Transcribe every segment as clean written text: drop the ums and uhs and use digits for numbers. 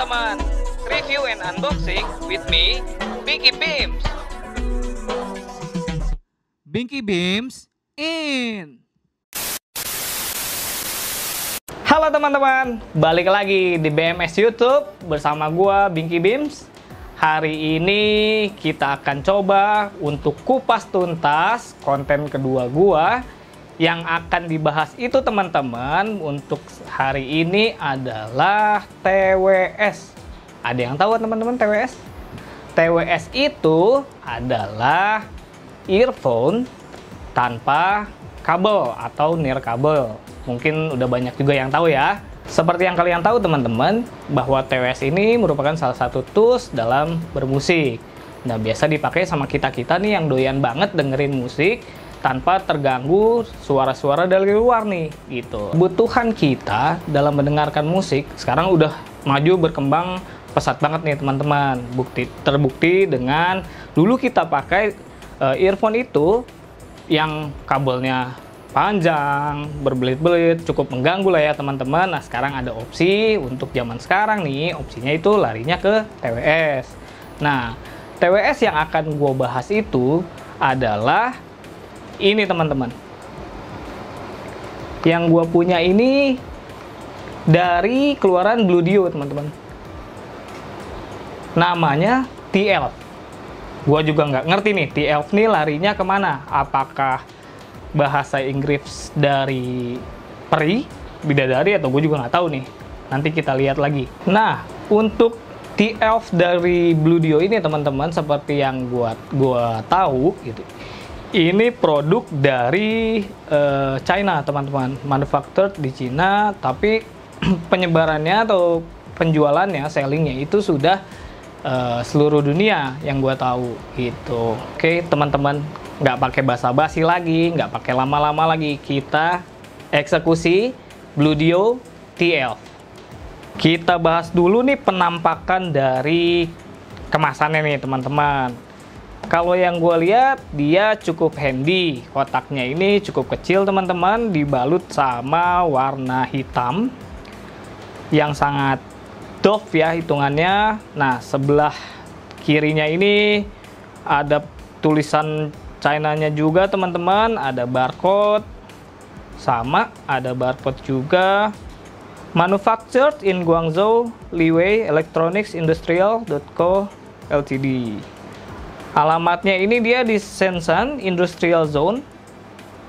teman-teman, review and unboxing with me, Binky Beams. Binky Beams in. Halo teman-teman, balik lagi di BMS YouTube bersama gua Binky Beams. Hari ini kita akan coba untuk kupas tuntas konten kedua gua. Yang akan dibahas itu teman-teman untuk hari ini adalah TWS. Ada yang tahu teman-teman TWS? TWS itu adalah earphone tanpa kabel atau nirkabel. Mungkin udah banyak juga yang tahu ya. Seperti yang kalian tahu teman-teman, bahwa TWS ini merupakan salah satu tools dalam bermusik. Nah, biasa dipakai sama kita-kita nih yang doyan banget dengerin musik tanpa terganggu suara-suara dari luar nih, gitu. Kebutuhan kita dalam mendengarkan musik sekarang udah maju berkembang pesat banget nih teman-teman. Terbukti dengan dulu kita pakai earphone itu yang kabelnya panjang, berbelit-belit, cukup mengganggu lah ya teman-teman. Nah, sekarang ada opsi untuk zaman sekarang nih, opsinya itu larinya ke TWS. Nah, TWS yang akan gue bahas itu adalah ini teman-teman. Yang gue punya ini dari keluaran Bluedio teman-teman. Namanya T-Elf. Gue juga nggak ngerti nih T-Elf nih larinya kemana. Apakah bahasa Inggris dari peri, bidadari, atau gue juga nggak tahu nih. Nanti kita lihat lagi. Nah, untuk T-Elf dari Bluedio ini teman-teman, seperti yang gue tahu gitu. Ini produk dari China teman-teman, manufactured di China, tapi penyebarannya atau penjualannya, sellingnya itu sudah seluruh dunia yang gue tahu gitu. Oke teman-teman, nggak pakai basa-basi lagi, nggak pakai lama-lama lagi, kita eksekusi Bluedio T-Elf. Kita bahas dulu nih penampakan dari kemasannya nih teman-teman. Kalau yang gue lihat dia cukup handy, kotaknya ini cukup kecil teman-teman, dibalut sama warna hitam yang sangat doff ya hitungannya. Nah, sebelah kirinya ini ada tulisan China-nya juga teman-teman, ada barcode, sama ada barcode juga. Manufactured in Guangzhou, Liwei Electronics Industrial Co. Ltd. Alamatnya ini dia di Shenzhen Industrial Zone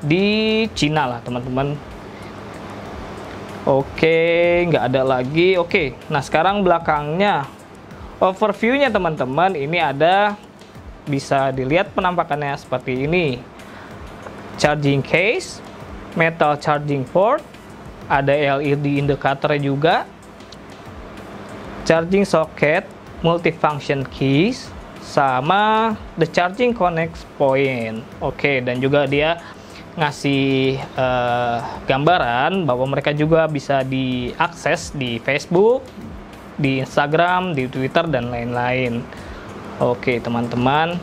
di Cina lah teman-teman. Oke, nggak ada lagi. Oke, nah sekarang belakangnya, overview-nya teman-teman, ini ada, bisa dilihat penampakannya seperti ini. Charging case, metal charging port, ada LED indikatornya juga, charging socket, multifunction keys, sama the charging connect point. Oke, dan juga dia ngasih gambaran bahwa mereka juga bisa diakses di Facebook, di Instagram, di Twitter, dan lain-lain. Oke teman-teman,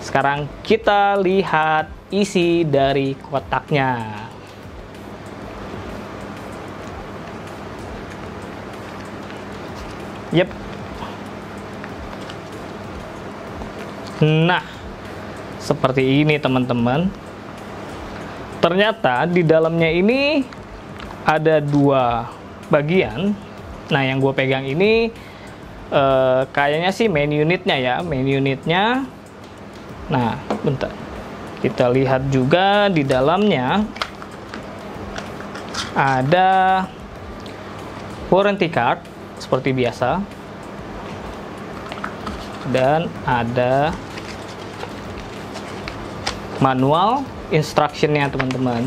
sekarang kita lihat isi dari kotaknya. Yep. Nah, seperti ini teman-teman. Ternyata di dalamnya ini ada dua bagian. Nah, yang gue pegang ini kayaknya sih main unitnya ya, main unitnya. Nah, bentar. Kita lihat juga di dalamnya ada warranty card seperti biasa. Dan ada manual instructionnya teman-teman.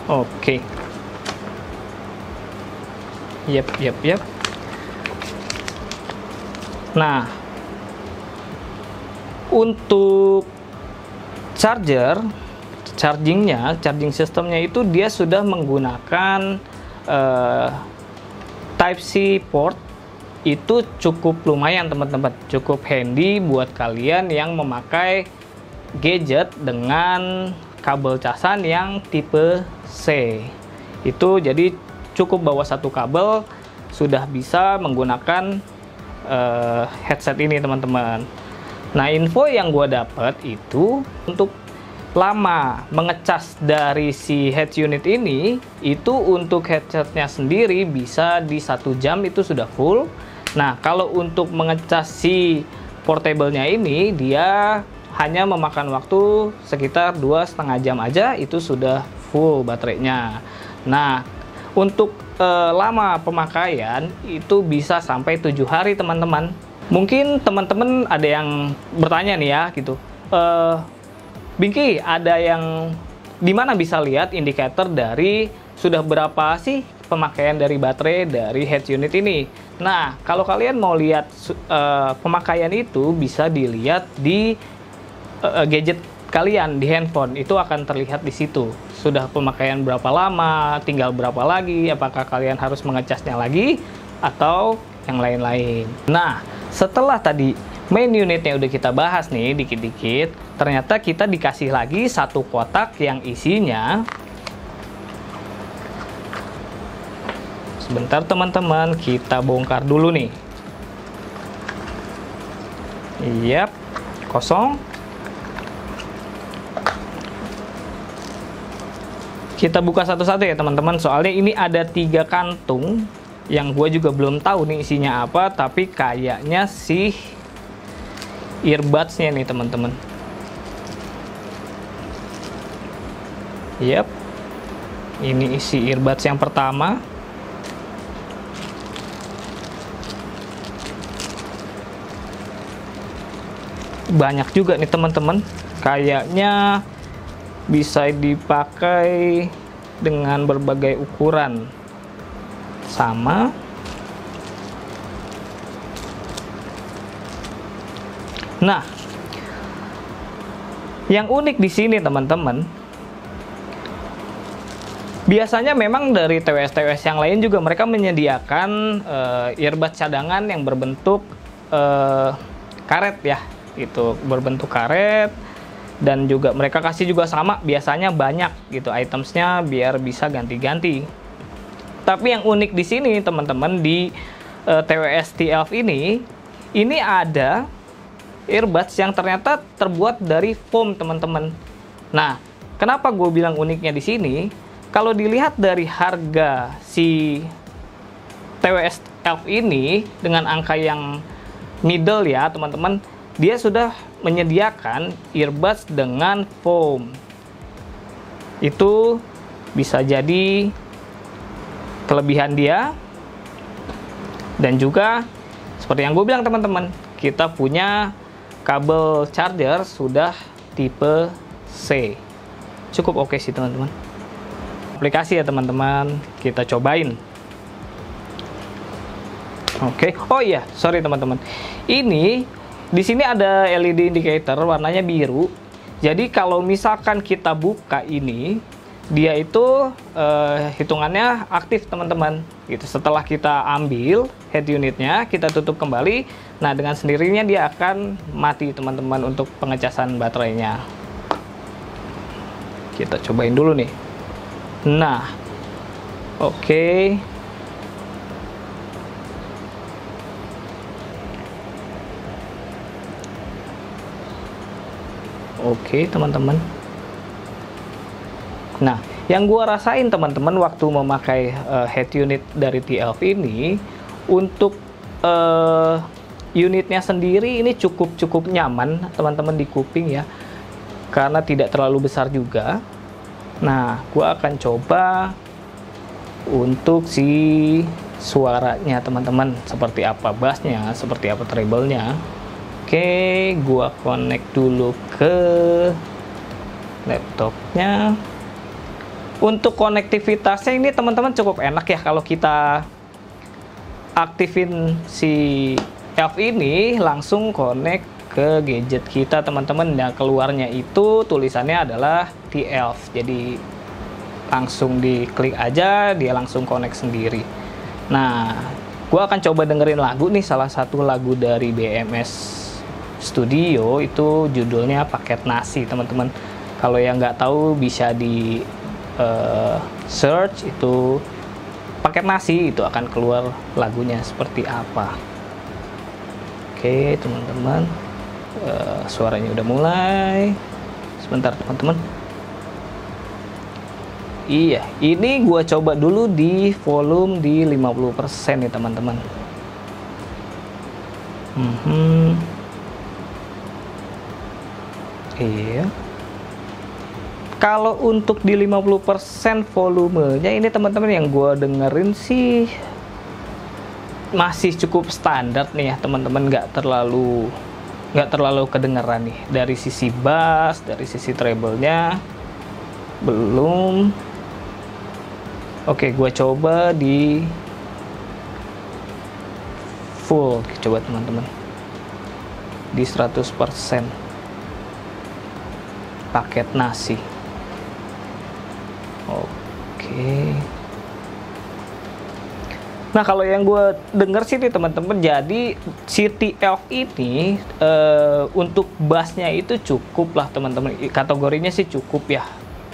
Oke. Yep. Nah, untuk charging sistemnya itu dia sudah menggunakan Type-C port. Itu cukup lumayan teman-teman, cukup handy buat kalian yang memakai gadget dengan kabel casan yang tipe C. Itu jadi cukup bawa satu kabel sudah bisa menggunakan headset ini teman-teman. Nah, info yang gue dapat itu untuk lama mengecas dari si head unit ini, itu untuk headsetnya sendiri bisa di 1 jam itu sudah full. Nah, kalau untuk mengecas si portable-nya ini, dia hanya memakan waktu sekitar 2,5 jam aja itu sudah full baterainya. Nah, untuk lama pemakaian itu bisa sampai 7 hari teman-teman. Mungkin teman-teman ada yang bertanya nih ya gitu, Binky, ada yang dimana bisa lihat indikator dari sudah berapa sih pemakaian dari baterai dari head unit ini? Nah, kalau kalian mau lihat pemakaian itu bisa dilihat di gadget kalian di handphone, itu akan terlihat di situ. Sudah pemakaian berapa lama, tinggal berapa lagi, apakah kalian harus mengecasnya lagi atau yang lain-lain. Nah, setelah tadi main unitnya udah kita bahas nih dikit-dikit, ternyata kita dikasih lagi satu kotak yang isinya, sebentar teman-teman, kita bongkar dulu nih. Yap, kosong. Kita buka satu-satu ya teman-teman, soalnya ini ada 3 kantung yang gue juga belum tahu nih isinya apa, tapi kayaknya sih earbuds-nya nih teman-teman. Yap, ini isi earbuds yang pertama. Banyak juga nih teman-teman, kayaknya bisa dipakai dengan berbagai ukuran sama. Nah, yang unik di sini teman-teman, biasanya memang dari TWS-TWS yang lain juga mereka menyediakan earbuds cadangan yang berbentuk karet ya, itu berbentuk karet. Dan juga mereka kasih juga sama, biasanya banyak gitu itemsnya biar bisa ganti-ganti. Tapi yang unik di sini teman-teman, di TWS T11 ini ada earbuds yang ternyata terbuat dari foam teman-teman. Nah, kenapa gue bilang uniknya di sini? Kalau dilihat dari harga si TWS T11 ini dengan angka yang middle ya teman-teman, dia sudah menyediakan earbuds dengan foam. Itu bisa jadi kelebihan dia. Dan juga seperti yang gue bilang teman-teman, kita punya kabel charger sudah tipe C. Cukup oke sih teman-teman. Aplikasi ya teman-teman, kita cobain. Oke. Oh iya, sorry teman-teman. Ini di sini ada LED indicator warnanya biru. Jadi kalau misalkan kita buka ini, dia itu hitungannya aktif teman-teman. Gitu. Setelah kita ambil head unitnya, kita tutup kembali. Nah, dengan sendirinya dia akan mati teman-teman untuk pengecasan baterainya. Kita cobain dulu nih. Nah, oke. Oke teman-teman. Nah, yang gua rasain teman-teman waktu memakai head unit dari T11 ini, untuk unitnya sendiri ini cukup nyaman teman-teman di kuping ya, karena tidak terlalu besar juga. Nah, gua akan coba untuk si suaranya teman-teman, seperti apa bassnya, seperti apa treble-nya. Oke, gua connect dulu ke laptopnya. Untuk konektivitasnya ini teman-teman cukup enak ya, kalau kita aktifin si F ini langsung connect ke gadget kita teman-teman. Nah, keluarnya itu tulisannya adalah T11. Jadi langsung diklik aja, dia langsung connect sendiri. Nah, gua akan coba dengerin lagu nih, salah satu lagu dari BMS Studio, itu judulnya Paket Nasi teman-teman. Kalau yang nggak tahu bisa di search, itu paket nasi itu akan keluar lagunya seperti apa. Oke teman-teman, suaranya udah mulai. Sebentar teman-teman. Iya, ini gua coba dulu di volume di 50% nih teman-teman. Iya. Kalau untuk di 50% volumenya ini teman-teman yang gua dengerin sih masih cukup standar nih ya teman-teman, nggak terlalu kedengeran nih dari sisi bass, dari sisi treble-nya belum. Oke, gue coba di full, coba teman-teman di 100% paket nasi. Oke. Nah, kalau yang gue denger sih nih teman-teman, jadi City Elf ini untuk bassnya itu cukup lah teman-teman, kategorinya sih cukup ya,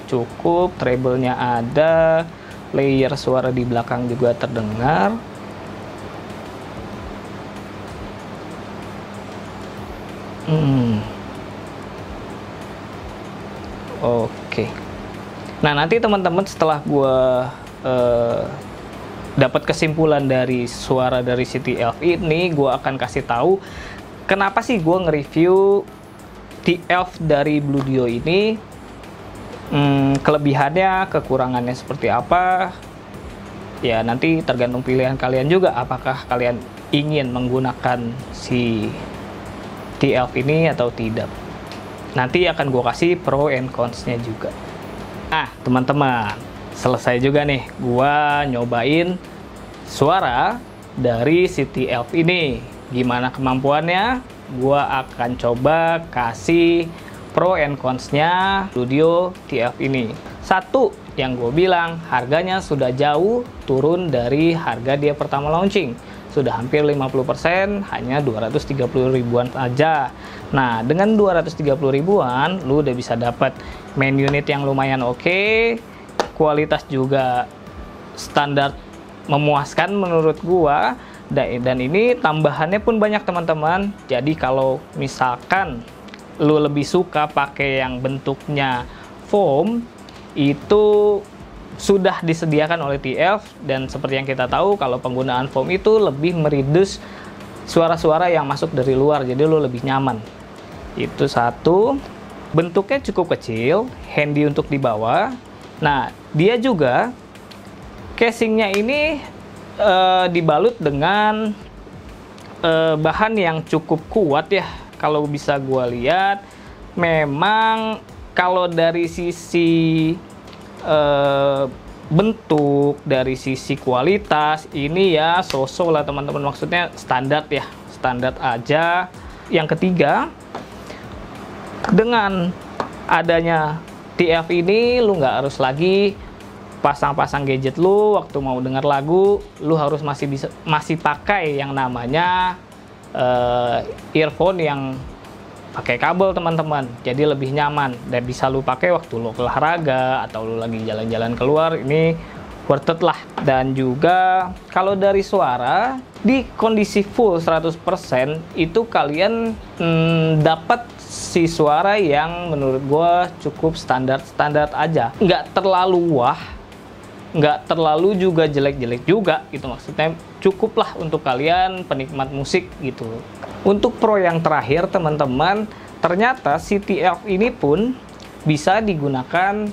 cukup, treble-nya ada, layer suara di belakang juga terdengar. Oke. Nah, nanti teman-teman setelah gue dapat kesimpulan dari suara dari City Elf ini, gue akan kasih tahu kenapa sih gue nge-review T-Elf dari Blue Dio ini, kelebihannya, kekurangannya seperti apa. Ya nanti tergantung pilihan kalian juga, apakah kalian ingin menggunakan si T-Elf ini atau tidak. Nanti akan gue kasih pro and cons-nya juga. Nah teman-teman, selesai juga nih gua nyobain suara dari City Elf ini. Gimana kemampuannya? Gua akan coba kasih pro and cons-nya Blue Dio T-Elf ini. Satu, yang gue bilang harganya sudah jauh turun dari harga dia pertama launching. Sudah hampir 50%, hanya 230 ribuan aja. Nah, dengan 230 ribuan lu udah bisa dapat main unit yang lumayan oke. Kualitas juga standar memuaskan menurut gua, dan ini tambahannya pun banyak teman-teman. Jadi kalau misalkan lu lebih suka pakai yang bentuknya foam, itu sudah disediakan oleh T-Elf, dan seperti yang kita tahu kalau penggunaan foam itu lebih mereduce suara-suara yang masuk dari luar, jadi lu lebih nyaman. Itu satu. Bentuknya cukup kecil, handy untuk dibawa. Nah, dia juga casingnya ini dibalut dengan bahan yang cukup kuat ya. Kalau bisa gue lihat, memang kalau dari sisi bentuk, dari sisi kualitas, ini ya so-so lah teman-teman. Maksudnya standar ya, standar aja. Yang ketiga, dengan adanya T-Elf ini, lu nggak harus lagi pasang-pasang gadget lu waktu mau denger lagu. Lu harus masih pakai yang namanya earphone yang pakai kabel teman-teman. Jadi lebih nyaman dan bisa lu pakai waktu lu olahraga atau lu lagi jalan-jalan keluar. Ini worth it lah. Dan juga kalau dari suara di kondisi full 100% itu kalian dapat si suara yang menurut gue cukup standar aja, nggak terlalu wah, nggak terlalu juga jelek-jelek juga gitu. Maksudnya cukup lah untuk kalian penikmat musik gitu. Untuk pro yang terakhir teman-teman, ternyata si T-Elf ini pun bisa digunakan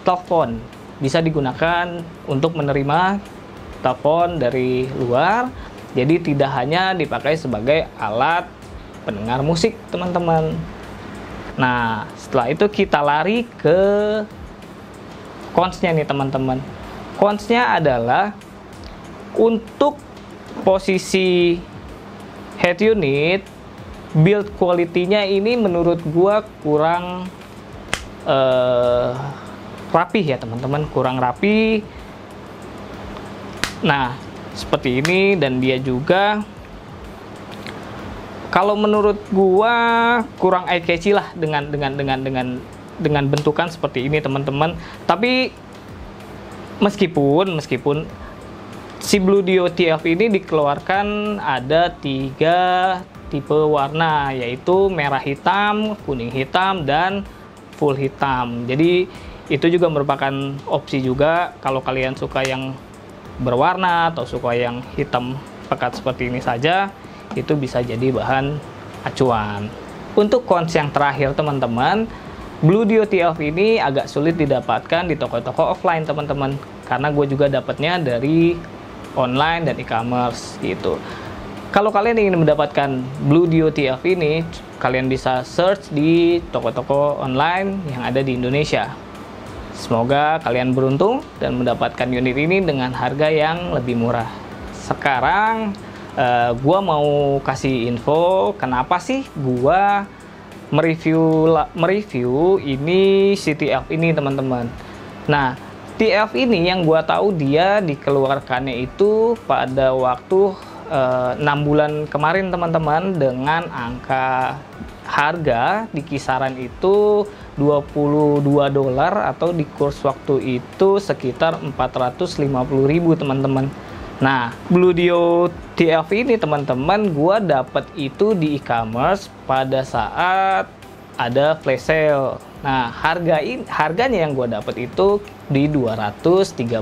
telepon, bisa digunakan untuk menerima telepon dari luar. Jadi tidak hanya dipakai sebagai alat pendengar musik teman-teman. Nah, setelah itu kita lari ke cons-nya nih teman-teman. Cons-nya adalah untuk posisi head unit, build quality-nya ini menurut gua kurang rapih ya teman-teman, kurang rapi. Nah, seperti ini, dan dia juga kalau menurut gua kurang eye catchy lah dengan bentukan seperti ini teman-teman. Tapi Meskipun si Blue Dio TF ini dikeluarkan ada 3 tipe warna, yaitu merah hitam, kuning hitam, dan full hitam. Jadi itu juga merupakan opsi juga kalau kalian suka yang berwarna atau suka yang hitam pekat seperti ini saja, itu bisa jadi bahan acuan. Untuk cons yang terakhir teman-teman, Blue Dio TF ini agak sulit didapatkan di toko-toko offline teman-teman, karena gue juga dapatnya dari online dan e-commerce gitu. Kalau kalian ingin mendapatkan Blue Dio TF ini, kalian bisa search di toko-toko online yang ada di Indonesia. Semoga kalian beruntung dan mendapatkan unit ini dengan harga yang lebih murah. Sekarang gua mau kasih info kenapa sih gua mereview ini si TF ini teman-teman. Nah, TF ini yang gua tahu dia dikeluarkannya itu pada waktu 6 bulan kemarin teman-teman, dengan angka harga di kisaran itu $22 atau di kurs waktu itu sekitar 450.000 teman-teman. Nah, Blue Dio TF ini teman-teman gua dapat itu di e-commerce pada saat ada flash sale. Nah, harganya yang gua dapat itu di 230.000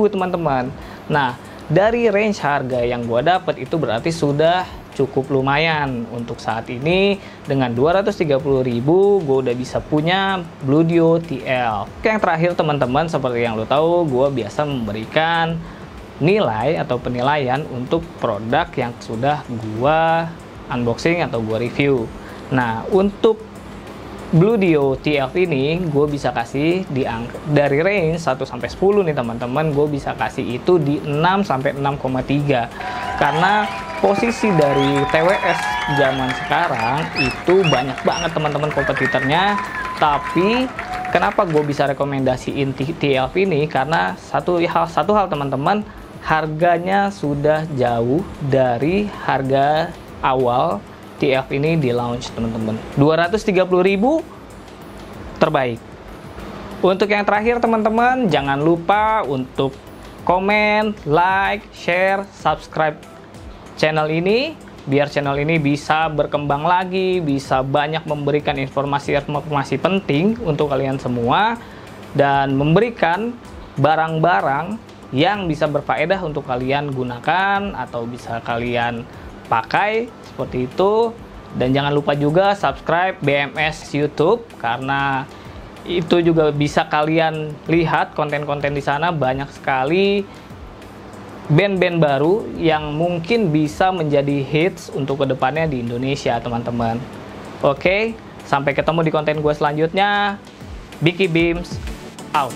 teman-teman. Nah, dari range harga yang gua dapat itu berarti sudah cukup lumayan untuk saat ini. Dengan 230.000 gue udah bisa punya Blue Dio TL. Yang terakhir teman-teman, seperti yang lo tahu, gue biasa memberikan nilai atau penilaian untuk produk yang sudah gue unboxing atau gue review. Nah, untuk Blue Dio TF ini gue bisa kasih dari range 1 sampai 10 nih teman-teman, gue bisa kasih itu di 6 sampai 6,3, karena posisi dari TWS zaman sekarang itu banyak banget teman-teman kompetitornya. Tapi kenapa gue bisa rekomendasiin TF ini, karena satu hal teman-teman, harganya sudah jauh dari harga awal TF ini di launch teman-teman. 230.000 terbaik. Untuk yang terakhir teman-teman, jangan lupa untuk komen, like, share, subscribe channel ini, biar channel ini bisa berkembang lagi, bisa banyak memberikan informasi-informasi penting untuk kalian semua, dan memberikan barang-barang yang bisa berfaedah untuk kalian gunakan atau bisa kalian pakai seperti itu. Dan jangan lupa juga subscribe BMS YouTube, karena itu juga bisa kalian lihat konten-konten di sana. Banyak sekali band-band baru yang mungkin bisa menjadi hits untuk kedepannya di Indonesia teman-teman. Oke, sampai ketemu di konten gue selanjutnya. Binky Beams out.